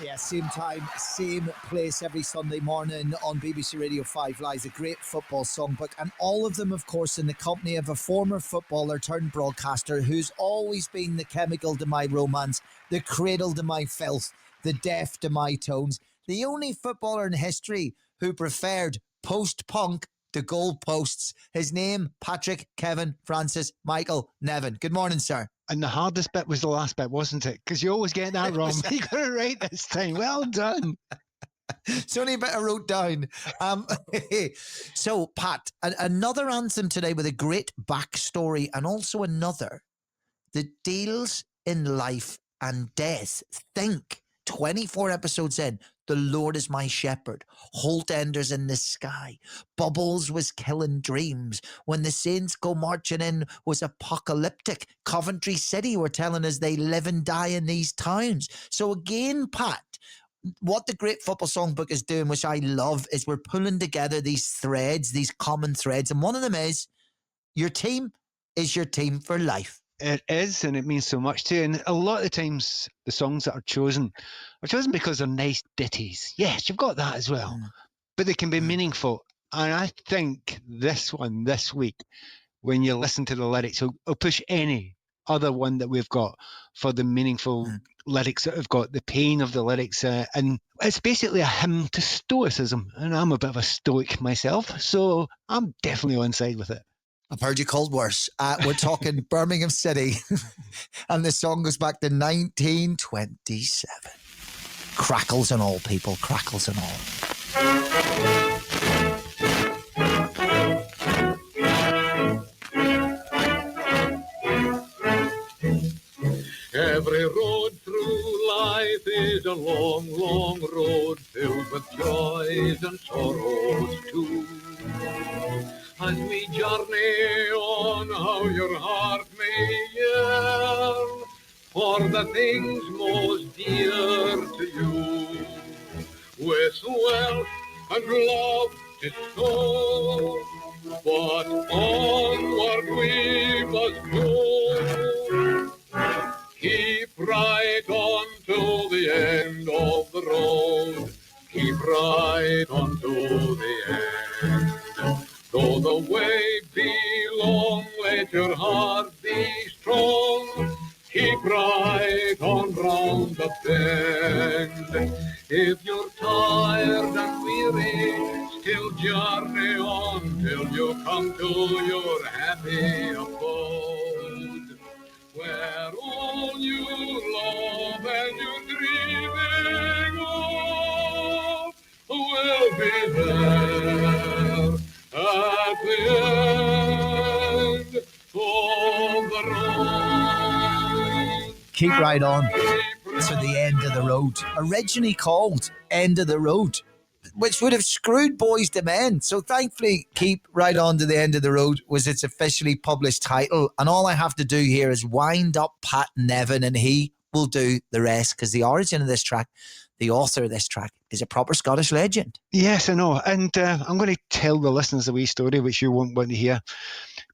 Yeah, same time, same place every Sunday morning on BBC Radio 5 lies a great football songbook, and all of them, of course, in the company of a former footballer turned broadcaster who's always been the chemical to my romance, the cradle to my filth, the deaf to my tones, the only footballer in history who preferred post-punk to goalposts. His name, Patrick Kevin Francis Michael Nevin. Good morning, sir. And the hardest bit was the last bit, wasn't it? Because you always get that wrong. You got it right this time. Well done. It's only a bit I wrote down. So, Pat, another anthem today with a great backstory, and also another that deals in life and death. Think, 24 episodes in, the Lord is my shepherd. Holt Enders in the sky. Bubbles was killing dreams. When the Saints go marching in was apocalyptic. Coventry City were telling us they live and die in these towns. So again, Pat, what the Great Football Songbook is doing, which I love, is we're pulling together these threads, these common threads. And one of them is your team is your team for life. It is, and it means so much too. And a lot of the times, the songs that are chosen because they're nice ditties. Yes, you've got that as well. But they can be meaningful. And I think this one, this week, when you listen to the lyrics, it'll push any other one that we've got for the meaningful lyrics that have got the pain of the lyrics. And it's basically a hymn to stoicism. And I'm a bit of a stoic myself, so I'm definitely on side with it. I've heard you called worse. We're talking Birmingham City, and the song goes back to 1927. Crackles and all, people, crackles and all. Every road through life is a long, long road filled with joys and sorrows too. As we journey on, how your heart may yearn for the things most dear to you. With wealth and love to show, but onward we must go. Keep right on till the end of the road. Keep right on to the end. Though the way be long, let your heart be strong. Keep right on round the bend. If you're tired and weary, still journey on till you come to your happy abode, where all you love and you're dreaming of will be there at the end of the road. Keep right on to the end of the road. Originally called End of the Road, which would have screwed Boys to Men. So thankfully, Keep Right On to the End of the Road was its officially published title. And all I have to do here is wind up Pat Nevin, and he will do the rest, because the origin of this track, the author of this track, is a proper Scottish legend. Yes, I know. And I'm going to tell the listeners a wee story, which you won't want to hear.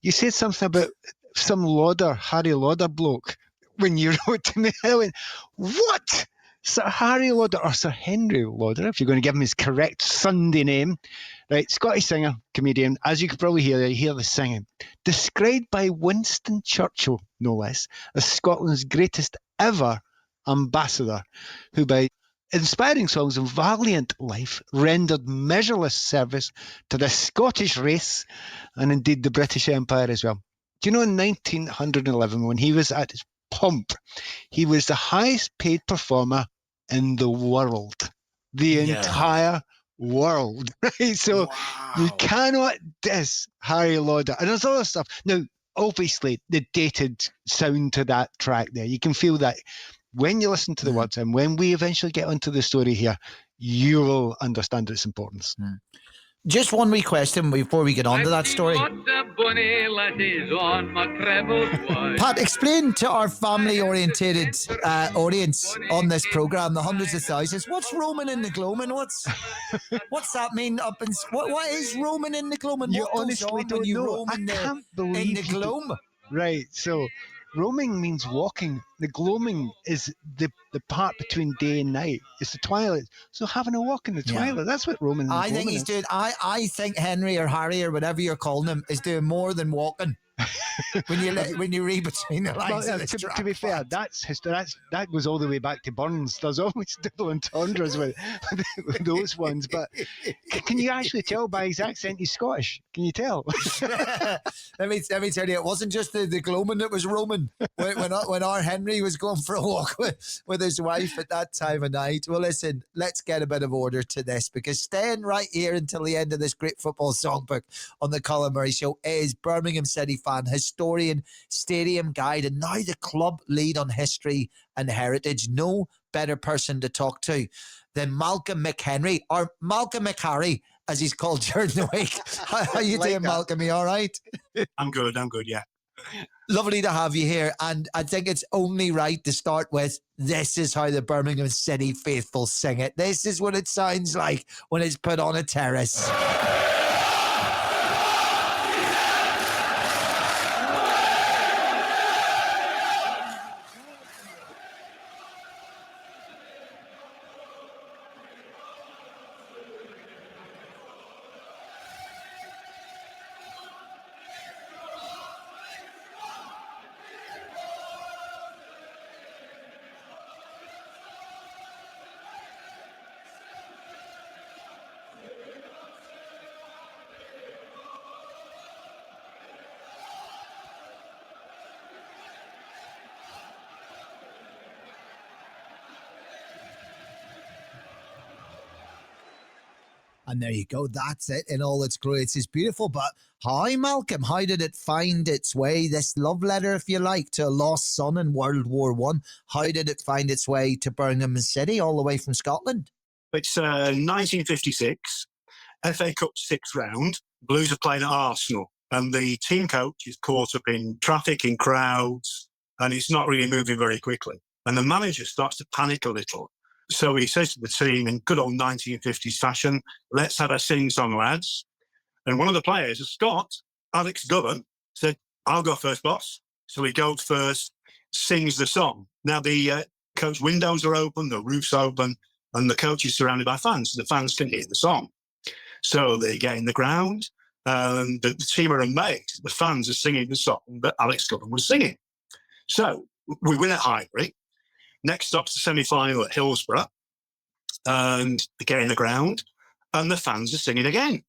You said something about some Lauder, Harry Lauder bloke, when you wrote to me. I went, what? Sir Harry Lauder, or Sir Henry Lauder, if you're going to give him his correct Sunday name. Right, Scottish singer, comedian, as you could probably hear, you hear the singing. Described by Winston Churchill, no less, as Scotland's greatest ever ambassador, who by inspiring songs of valiant life rendered measureless service to the Scottish race and indeed the British Empire as well. Do you know, in 1911, when he was at his pomp, he was the highest paid performer in the world. The entire world. Right? So you cannot diss Harry Lauder. And there's other stuff. Now, obviously, the dated sound to that track there, you can feel that when you listen to the words, and when we eventually get onto the story here, you will understand its importance. Just one wee question before we get on to that story. Pat, explain to our family-orientated audience on this programme, the hundreds of thousands, what's roaming in the gloaming? What's that mean? What is roaming in the gloaming? You What goes honestly on don't when you know. roam I in can't the believe you gloam? Right, so roaming means walking. The gloaming is the part between day and night. It's the twilight. So having a walk in the twilight, that's what roaming and I think gloaming he's is. doing. I think Henry or Harry or whatever you're calling him is doing more than walking. when you read between the lines of this track, to be fair, that goes all the way back to Burns. There's always double entendres with those ones. But can you actually tell by his accent he's Scottish? Can you tell? let me tell you, it wasn't just the gloaming that was roaming when our Henry was going for a walk with his wife at that time of night. Well, listen, let's get a bit of order to this, because staying right here until the end of this great football songbook on the Colin Murray Show is Birmingham City fan, historian, stadium guide, and now the club lead on history and heritage. No better person to talk to than Malcolm McHenry, or Malcolm McHarry, as he's called during the week. How you doing, Malcolm? You all right? I'm good, yeah. Lovely to have you here, and I think it's only right to start with, this is how the Birmingham City faithful sing it. This is what it sounds like when it's put on a terrace. And there you go. That's it in all its glory. It's beautiful. But how, Malcolm? How did it find its way, this love letter, if you like, to a lost son in World War I? How did it find its way to Birmingham City, all the way from Scotland? It's 1956, FA Cup sixth round. Blues are playing at Arsenal, and the team coach is caught up in traffic, in crowds, and it's not really moving very quickly. And the manager starts to panic a little. So he says to the team in good old 1950s fashion, let's have a sing-song, lads. And one of the players, a Scot, Alex Govan, said, I'll go first, boss. So he goes first, sings the song. Now, the coach windows are open, the roof's open, and the coach is surrounded by fans. The fans can hear the song. So they get in the ground, and the team are amazed. The fans are singing the song that Alex Govan was singing. So we win at Highbury. Next stop's the semi-final at Hillsborough, and they get in the ground, and the fans are singing again.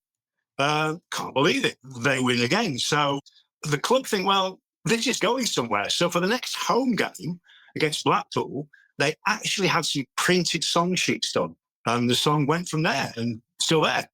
Can't believe it. They win again. So the club think, well, this is going somewhere. So for the next home game against Blackpool, they actually had some printed song sheets done, and the song went from there, and still there.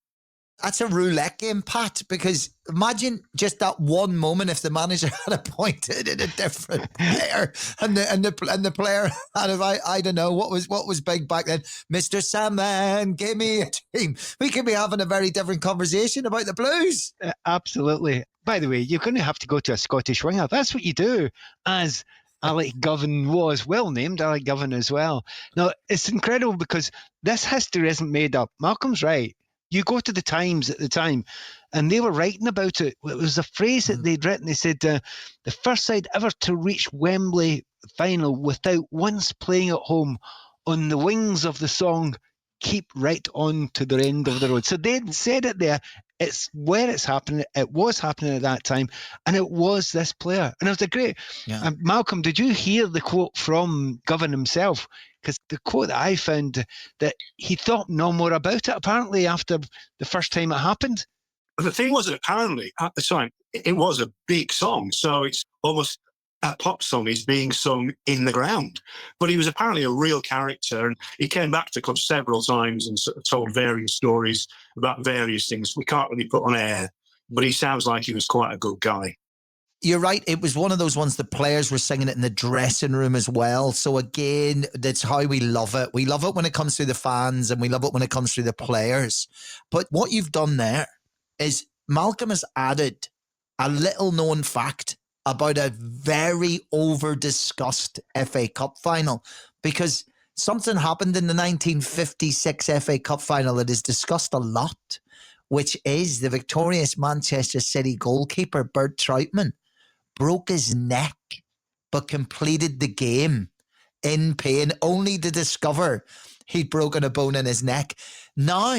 That's a roulette game, Pat, because imagine just that one moment if the manager had appointed in a different player and the player had, I don't know, what was big back then? Mr. Sandman, give me a team. We could be having a very different conversation about the Blues. Absolutely. By the way, you're going to have to go to a Scottish winger. That's what you do, as Alec Govan was, well named Alec Govan as well. Now, it's incredible because this history isn't made up. Malcolm's right. You go to the Times at the time, and they were writing about it. It was a phrase that they'd written. They said, the first side ever to reach Wembley final without once playing at home on the wings of the song, keep right on to the end of the road. So they'd said it there. It's where it's happening. It was happening at that time, and it was this player. And it was a great... Yeah. Malcolm, did you hear the quote from Govan himself? Because the quote that I found, that he thought no more about it, apparently, after the first time it happened. But the thing was that apparently, at the time, it was a big song. So it's almost a pop song is being sung in the ground. But he was apparently a real character, and he came back to the club several times and sort of told various stories about various things we can't really put on air, but he sounds like he was quite a good guy. You're right. It was one of those ones the players were singing it in the dressing room as well. So again, that's how we love it. We love it when it comes through the fans and we love it when it comes through the players. But what you've done there is Malcolm has added a little known fact about a very over-discussed FA Cup final, because something happened in the 1956 FA Cup final that is discussed a lot, which is the victorious Manchester City goalkeeper, Bert Troutman, broke his neck, but completed the game in pain, only to discover he'd broken a bone in his neck. Now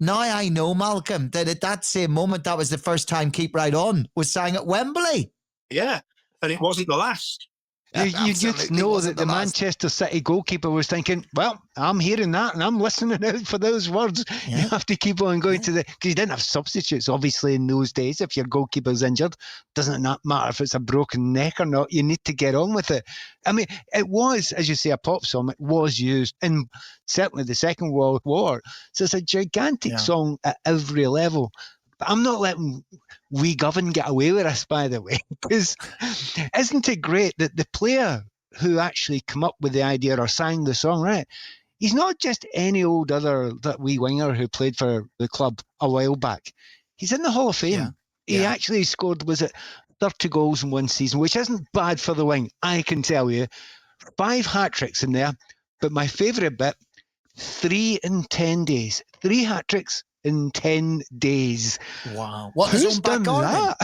I know, Malcolm, that at that same moment, that was the first time Keep Right On was sang at Wembley. Yeah, and it wasn't the last. You just know that the Manchester City goalkeeper was thinking, well, I'm hearing that and I'm listening out for those words. Yeah. You have to keep on going to because you didn't have substitutes, obviously, in those days. If your goalkeeper's injured, doesn't matter if it's a broken neck or not, you need to get on with it. I mean, it was, as you say, a pop song. It was used in certainly the Second World War. So it's a gigantic song at every level. But I'm not letting Wee Govan get away with this, by the way, because isn't it great that the player who actually come up with the idea or sang the song, right, he's not just any old other wee winger who played for the club a while back. He's in the Hall of Fame. He actually scored, was it 30 goals in one season, which isn't bad for the wing, I can tell you. 5 hat-tricks in there, but my favourite bit, 3 in 10 days. 3 hat-tricks in 10 days. Wow. What, who's done that?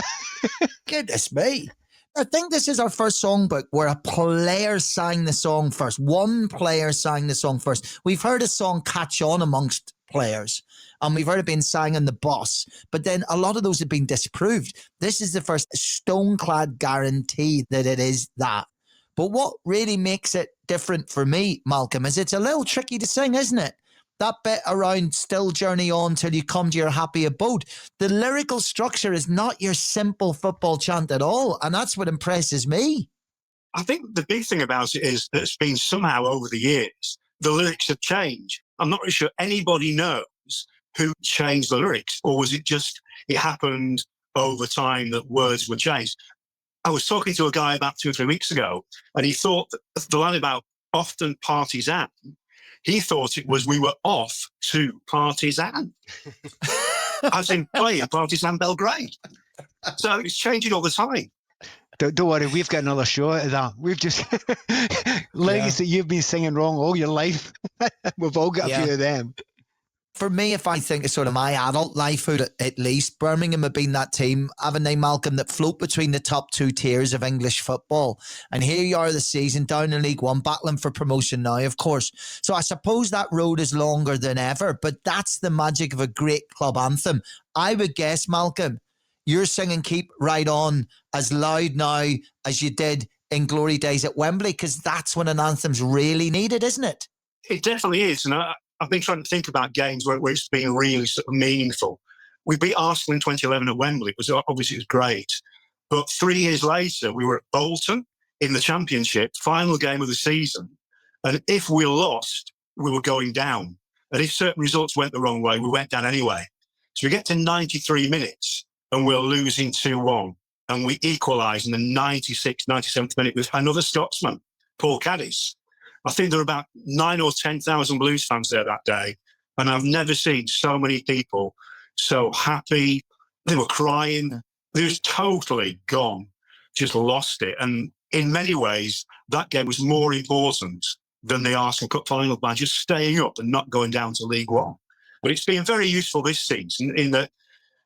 Goodness me. I think this is our first songbook where a player sang the song first. One player sang the song first. We've heard a song catch on amongst players, and we've heard it being sang on the bus, but then a lot of those have been disproved. This is the first stone-clad guarantee that it is that. But what really makes it different for me, Malcolm, is it's a little tricky to sing, isn't it? That bit around still journey on till you come to your happy abode. The lyrical structure is not your simple football chant at all. And that's what impresses me. I think the big thing about it is that it's been somehow over the years, the lyrics have changed. I'm not really sure anybody knows who changed the lyrics, or was it just, it happened over time that words were changed. I was talking to a guy about 2 or 3 weeks ago, and he thought that the line about often partisan, he thought it was we were off to Partizan, as in playing Partizan Belgrade. So it's changing all the time. Don't worry, we've got another show out of that. We've just lyrics that you've been singing wrong all your life. We've all got a few of them. For me, if I think of sort of my adult lifehood, at least, Birmingham have been that team, haven't they, Malcolm, that float between the top 2 tiers of English football. And here you are this season, down in League One, battling for promotion now, of course. So I suppose that road is longer than ever, but that's the magic of a great club anthem. I would guess, Malcolm, you're singing Keep Right On as loud now as you did in glory days at Wembley, because that's when an anthem's really needed, isn't it? It definitely is. And I've been trying to think about games where it's been really sort of meaningful. We beat Arsenal in 2011 at Wembley. It was great. But 3 years later, we were at Bolton in the Championship, final game of the season. And if we lost, we were going down. And if certain results went the wrong way, we went down anyway. So we get to 93 minutes and we're losing 2-1. And we equalise in the 96th, 97th minute with another Scotsman, Paul Caddis. I think there were about 9,000 or 10,000 Blues fans there that day. And I've never seen so many people so happy. They were crying. They was totally gone, just lost it. And in many ways, that game was more important than the Arsenal Cup final by just staying up and not going down to League One. But it's been very useful this season in that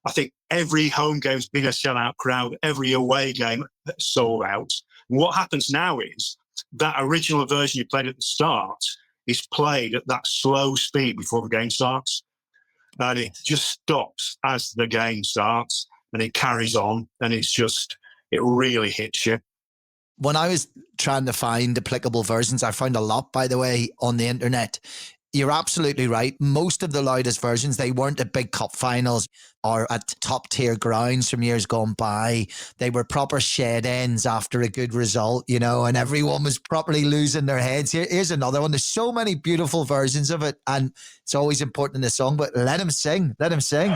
I think every home game's been a sellout crowd, every away game sold out. And what happens now is that original version you played at the start is played at that slow speed before the game starts. And it just stops as the game starts and it carries on. And it really hits you. When I was trying to find applicable versions, I found a lot, by the way, on the internet. You're absolutely right. Most of the loudest versions, they weren't at big cup finals or at top tier grounds from years gone by. They were proper shed ends after a good result, you know, and everyone was properly losing their heads. Here's another one. There's so many beautiful versions of it, and it's always important in the song, but let him sing. Let him sing.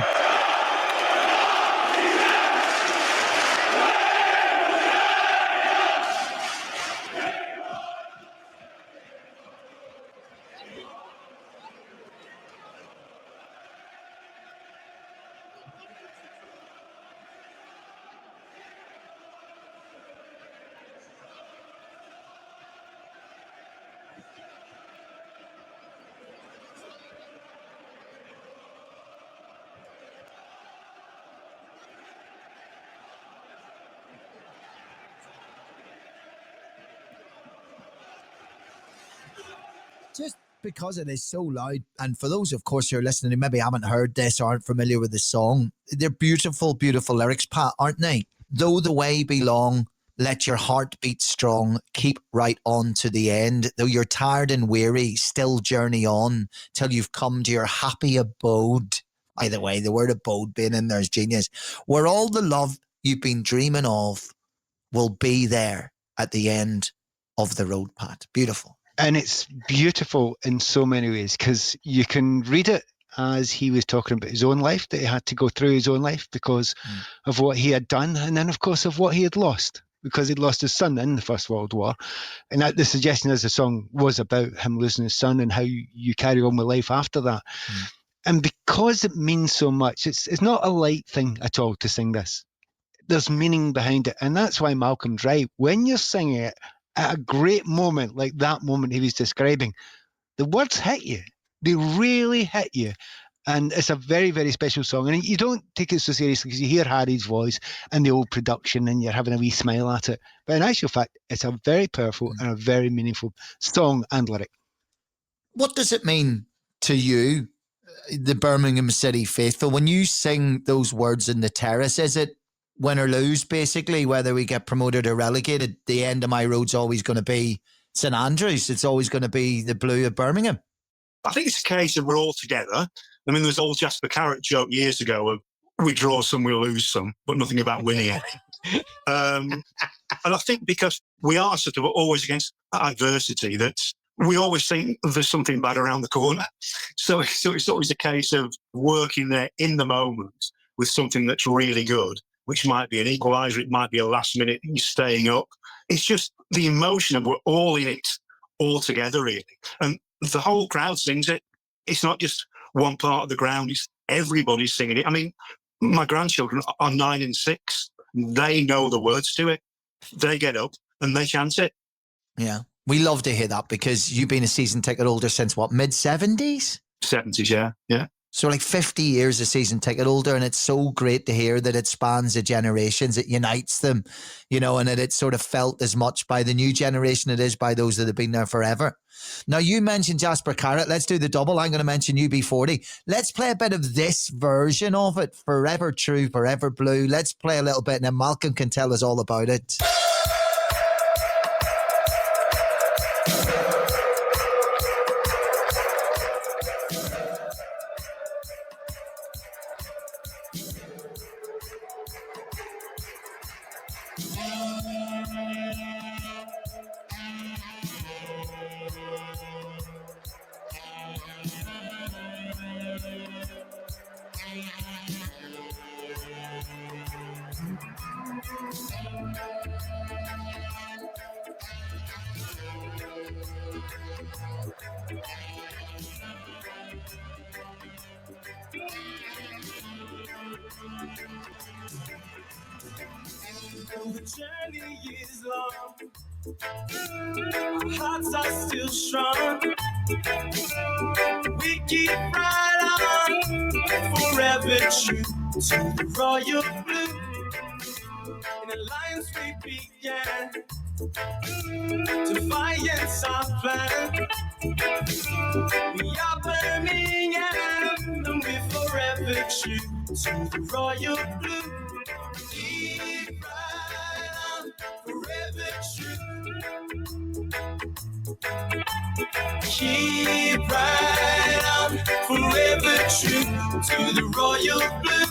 because it is so loud. And for those, of course, who are listening who maybe haven't heard this or aren't familiar with the song, they're beautiful, beautiful lyrics, Pat, aren't they? Though the way be long, let your heart beat strong, keep right on to the end. Though you're tired and weary, still journey on till you've come to your happy abode. By the way, the word abode being in there is genius. Where all the love you've been dreaming of will be there at the end of the road, Pat. Beautiful. And it's beautiful in so many ways, because you can read it as he was talking about his own life, that he had to go through his own life because of what he had done, and then, of course, of what he had lost, because he'd lost his son in the First World War. And that, the suggestion as the song was about him losing his son and how you carry on with life after that. And because it means so much, it's not a light thing at all to sing this. There's meaning behind it. And that's why Malcolm's right. When you're singing it at a great moment, like that moment he was describing, the words hit you. They really hit you. And it's a very, very special song. And you don't take it so seriously because you hear Harry's voice and the old production and you're having a wee smile at it. But in actual fact, it's a very powerful and a very meaningful song and lyric. What does it mean to you, the Birmingham City faithful, when you sing those words in the terrace? Is it win or lose, basically, whether we get promoted or relegated? The end of my road's always going to be St Andrews. It's always going to be the blue of Birmingham. I think it's a case of we're all together. I mean, there's old Jasper Carrot joke years ago of we draw some, we lose some, but nothing about winning any. And I think because we are sort of always against adversity, that we always think there's something bad around the corner. So it's always a case of working there in the moment with something that's really good, which might be an equaliser, it might be a last minute, you're staying up. It's just the emotion of we're all in it, all together, really. And the whole crowd sings it. It's not just one part of the ground, it's everybody singing it. I mean, my grandchildren are 9 and 6. They know the words to it. They get up and they chant it. Yeah. We love to hear that because you've been a season ticket holder since what, mid-70s? 70s, yeah. So like 50 years a season ticket holder, and it's so great to hear that it spans the generations, it unites them, you know, and that it's sort of felt as much by the new generation it is by those that have been there forever. Now, you mentioned Jasper Carrot. Let's do the double. I'm going to mention UB40. Let's play a bit of this version of it, Forever True, Forever Blue. Let's play a little bit and then Malcolm can tell us all about it. The journey is long, our hearts are still strong. We keep right on, forever true to the royal blue. In alliance we began, defiance our plan. We are Birmingham, and we're forever true to the royal blue. Keep right on, forever true. Keep right on, forever true to the royal blue.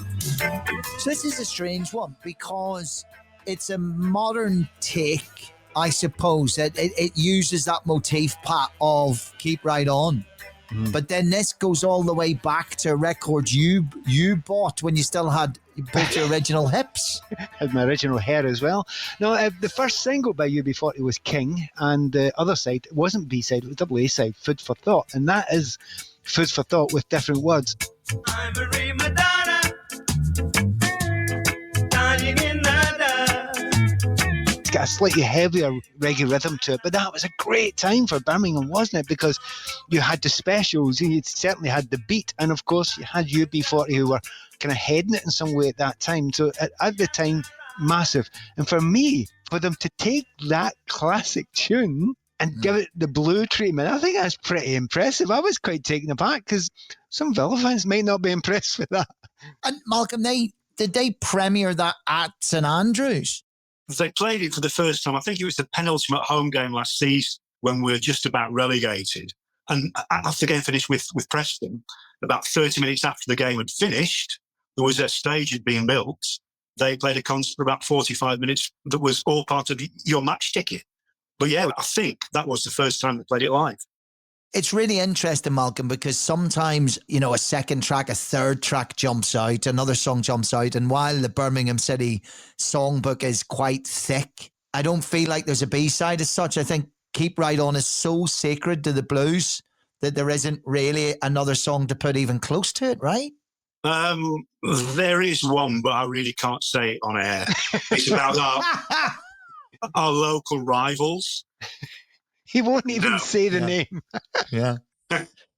So this is a strange one because it's a modern take, I suppose. It uses that motif, Pat, of keep right on. But then this goes all the way back to a record you bought when you still had both your original hips. Had my original hair as well. No, the first single by UB40 was King, and the other side, it wasn't B-side, it was double A-side, Food for Thought. And that is Food for Thought with different words. I'm a Madonna, dying in the dark. It's got a slightly heavier reggae rhythm to it, but that was a great time for Birmingham, wasn't it? Because you had the specials, and you certainly had the beat, and of course you had UB40 who were kind of heading it in some way at that time. So at the time, massive. And for me, for them to take that classic tune and give it the blue treatment. I think that's pretty impressive. I was quite taken aback because some Villa fans might not be impressed with that. And Malcolm, did they premiere that at St Andrews? They played it for the first time. I think it was the penultimate home game last season when we were just about relegated. And after the game finished with Preston, about 30 minutes after the game had finished, there was a stage had been built. They played a concert for about 45 minutes that was all part of your match ticket. But yeah, I think that was the first time they played it live. It's really interesting, Malcolm, because sometimes, a second track, a third track jumps out, another song jumps out. And while the Birmingham City songbook is quite thick, I don't feel like there's a B-side as such. I think Keep Right On is so sacred to the blues that there isn't really another song to put even close to it, right? There is one, but I really can't say it on air. It's about our local rivals. He won't even say the name. Yeah.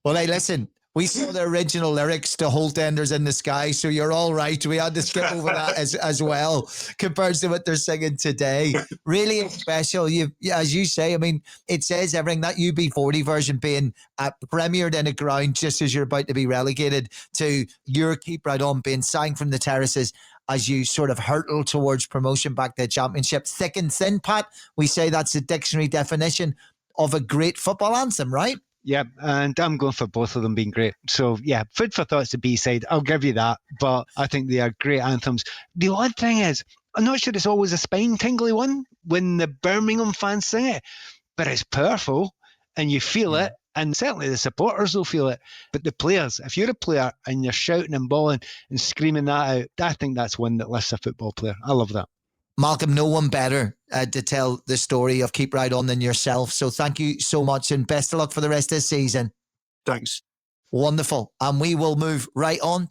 Well, hey, listen, we saw the original lyrics to Holt Enders in the Sky, so you're all right. We had to skip over that as well compared to what they're singing today. Really special. As you say, I mean, it says everything. That UB40 version being premiered in a ground just as you're about to be relegated, to your Keep Right On being sang from the terraces as you sort of hurtle towards promotion back to the Championship. Thick and thin, Pat, we say that's the dictionary definition of a great football anthem, right? Yeah, and I'm going for both of them being great. So, yeah, Food for Thought's the B-side. I'll give you that, but I think they are great anthems. The odd thing is, I'm not sure it's always a spine-tingly one when the Birmingham fans sing it, but it's powerful, and you feel it, and certainly the supporters will feel it. But the players, if you're a player and you're shouting and bawling and screaming that out, I think that's one that lifts a football player. I love that. Malcolm, no one better to tell the story of Keep Right On than yourself. So thank you so much and best of luck for the rest of the season. Thanks. Wonderful. And we will move right on